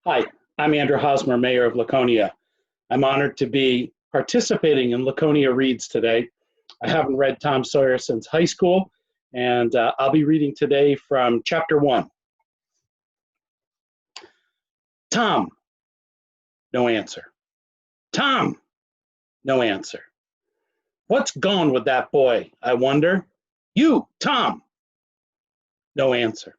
Hi, I'm Andrew Hosmer, Mayor of Laconia. I'm honored to be participating in Laconia Reads today. I haven't read Tom Sawyer since high school, and I'll be reading today from chapter 1. Tom, no answer. Tom, no answer. What's gone with that boy, I wonder? You, Tom, no answer.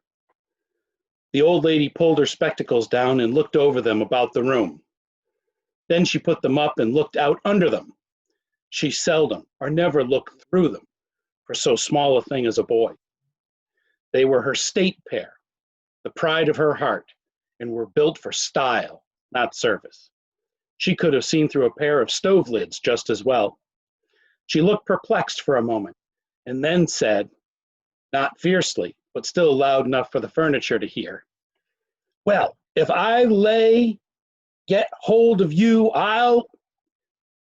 The old lady pulled her spectacles down and looked over them about the room. Then she put them up and looked out under them. She seldom or never looked through them for so small a thing as a boy. They were her state pair, the pride of her heart, and were built for style, not service. She could have seen through a pair of stove lids just as well. She looked perplexed for a moment and then said, not fiercely, but still loud enough for the furniture to hear, "Well, if I get hold of you, I'll..."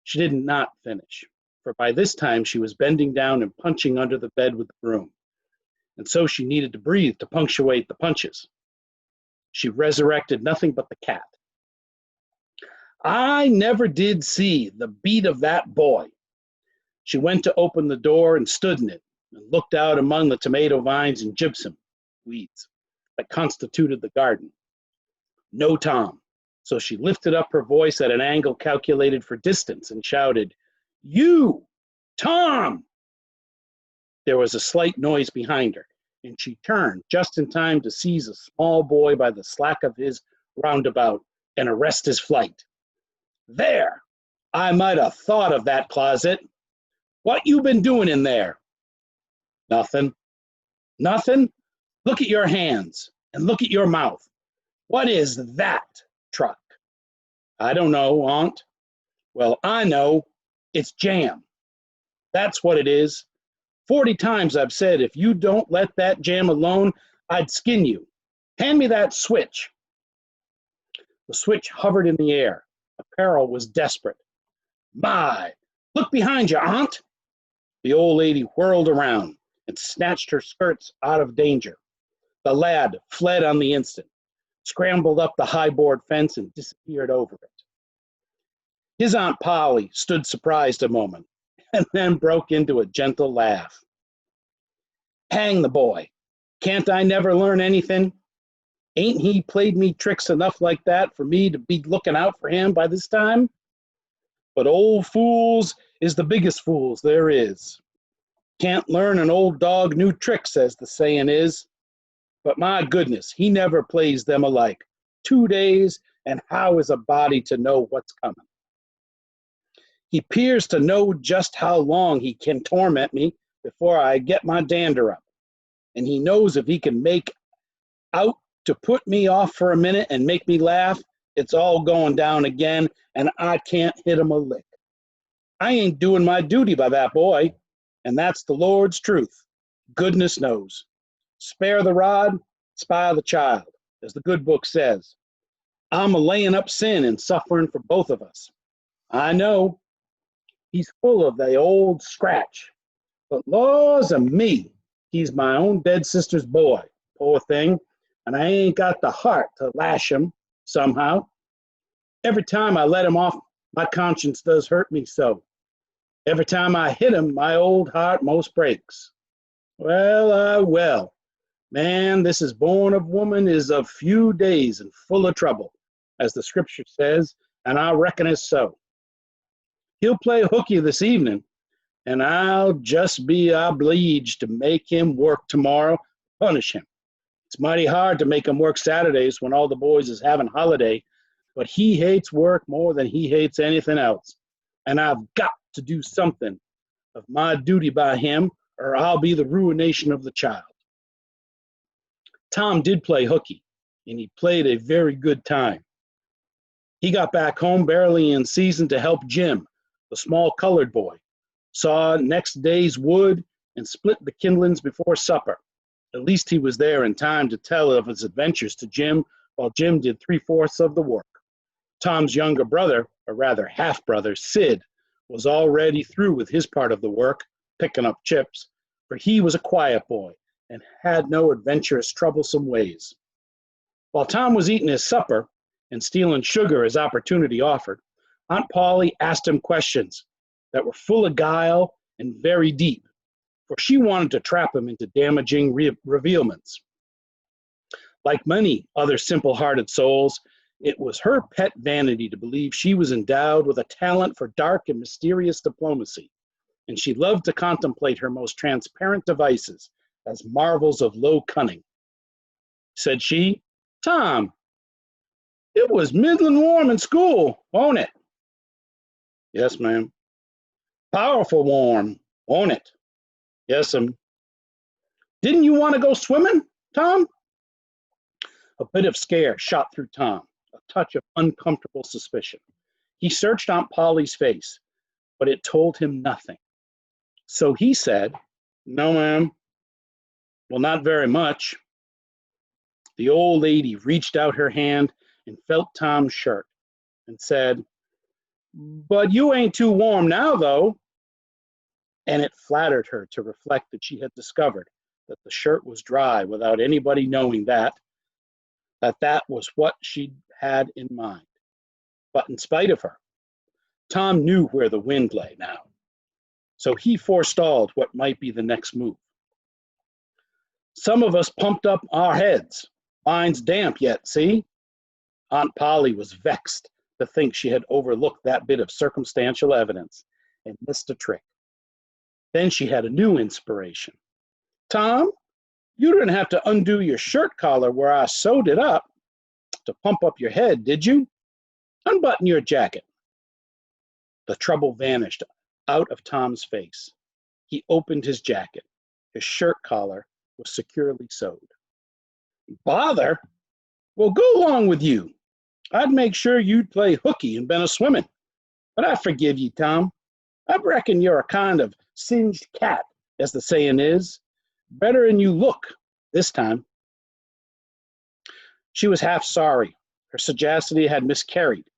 She did not finish, for by this time she was bending down and punching under the bed with the broom, and so she needed to breathe to punctuate the punches. She resurrected nothing but the cat. I never did see the beat of that boy. She went to open the door and stood in it and looked out among the tomato vines and gypsum weeds that constituted the garden. No Tom. So she lifted up her voice at an angle calculated for distance and shouted, "You, Tom!" There was a slight noise behind her, and she turned just in time to seize a small boy by the slack of his roundabout and arrest his flight. "There! I might have thought of that closet. What you been doing in there?" "Nothing." "Nothing? Look at your hands, and look at your mouth. What is that truck?" "I don't know, Aunt." "Well, I know. It's jam. That's what it is. 40 times I've said if you don't let that jam alone, I'd skin you. Hand me that switch." The switch hovered in the air. The peril was desperate. "My, look behind you, Aunt." The old lady whirled around and snatched her skirts out of danger. The lad fled on the instant, scrambled up the high board fence and disappeared over it. His Aunt Polly stood surprised a moment and then broke into a gentle laugh. "Hang the boy. Can't I never learn anything? Ain't he played me tricks enough like that for me to be looking out for him by this time? But old fools is the biggest fools there is. Can't learn an old dog new tricks, as the saying is. But my goodness, he never plays them alike. 2 days, and how is a body to know what's coming? He 'pears to know just how long he can torment me before I get my dander up. And he knows if he can make out to put me off for a minute and make me laugh, it's all going down again, and I can't hit him a lick. I ain't doing my duty by that boy, and that's the Lord's truth. Goodness knows. Spare the rod, spile the child, as the good book says. I'm a laying up sin and suffering for both of us. I know. He's full of the old scratch. But laws of me, he's my own dead sister's boy, poor thing, and I ain't got the heart to lash him somehow. Every time I let him off, my conscience does hurt me so. Every time I hit him, my old heart most breaks. Well. Man, this is born of woman is of few days and full of trouble, as the scripture says, and I reckon it's so. He'll play hooky this evening, and I'll just be obliged to make him work tomorrow, punish him. It's mighty hard to make him work Saturdays when all the boys is having holiday, but he hates work more than he hates anything else, and I've got to do something of my duty by him, or I'll be the ruination of the child. Tom did play hooky, and he played a very good time. He got back home barely in season to help Jim, the small colored boy, saw next day's wood, and split the kindlings before supper. At least he was there in time to tell of his adventures to Jim, while Jim did 3/4 of the work. Tom's younger brother, or rather half-brother, Sid, was already through with his part of the work, picking up chips, for he was a quiet boy and had no adventurous, troublesome ways. While Tom was eating his supper, and stealing sugar as opportunity offered, Aunt Polly asked him questions that were full of guile and very deep, for she wanted to trap him into damaging revealments. Like many other simple-hearted souls, it was her pet vanity to believe she was endowed with a talent for dark and mysterious diplomacy, and she loved to contemplate her most transparent devices as marvels of low cunning. Said she, "Tom, it was middling warm in school, won't it?" "Yes, ma'am." "Powerful warm, won't it?" "Yes'm." "Didn't you want to go swimming, Tom?" A bit of scare shot through Tom, a touch of uncomfortable suspicion. He searched Aunt Polly's face, but it told him nothing. So he said, "No, ma'am." "Well, not very much." The old lady reached out her hand and felt Tom's shirt and said, "But you ain't too warm now, though." And it flattered her to reflect that she had discovered that the shirt was dry without anybody knowing that was what she had in mind. But in spite of her, Tom knew where the wind lay now, so he forestalled what might be the next move. "Some of us pumped up our heads. Mine's damp yet, see?" Aunt Polly was vexed to think she had overlooked that bit of circumstantial evidence and missed a trick. Then she had a new inspiration. "Tom, you didn't have to undo your shirt collar where I sewed it up to pump up your head, did you? Unbutton your jacket." The trouble vanished out of Tom's face. He opened his jacket. His shirt collar was securely sewed. "Bother? Well, go along with you. I'd make sure you'd play hooky and been a swimming. But I forgive ye, Tom. I reckon you're a kind of singed cat, as the saying is. Better'n you look this time." She was half sorry her sagacity had miscarried,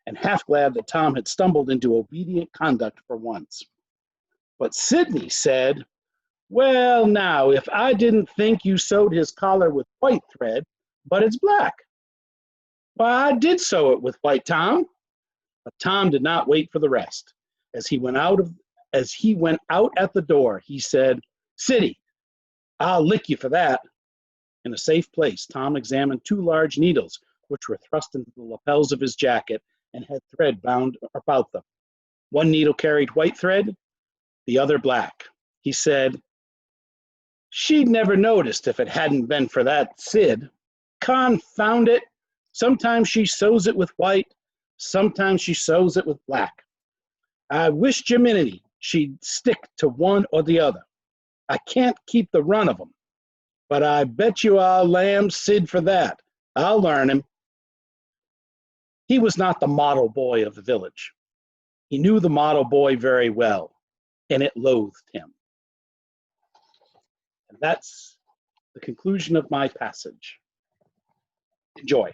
and half glad that Tom had stumbled into obedient conduct for once. But Sidney said, "Well, now, if I didn't think you sewed his collar with white thread, but it's black." "Why, I did sew it with white, Tom." But Tom did not wait for the rest. As he went out at the door, he said, "Siddy, I'll lick you for that." In a safe place, Tom examined two large needles, which were thrust into the lapels of his jacket and had thread bound about them. One needle carried white thread, the other black. He said, "She'd never noticed if it hadn't been for that Sid. Confound it! Sometimes she sews it with white, sometimes she sews it with black. I wish Jiminity she'd stick to one or the other. I can't keep the run of 'em, but I bet you I'll lamb Sid for that. I'll learn him." He was not the model boy of the village. He knew the model boy very well, and it loathed him. And that's the conclusion of my passage. Enjoy.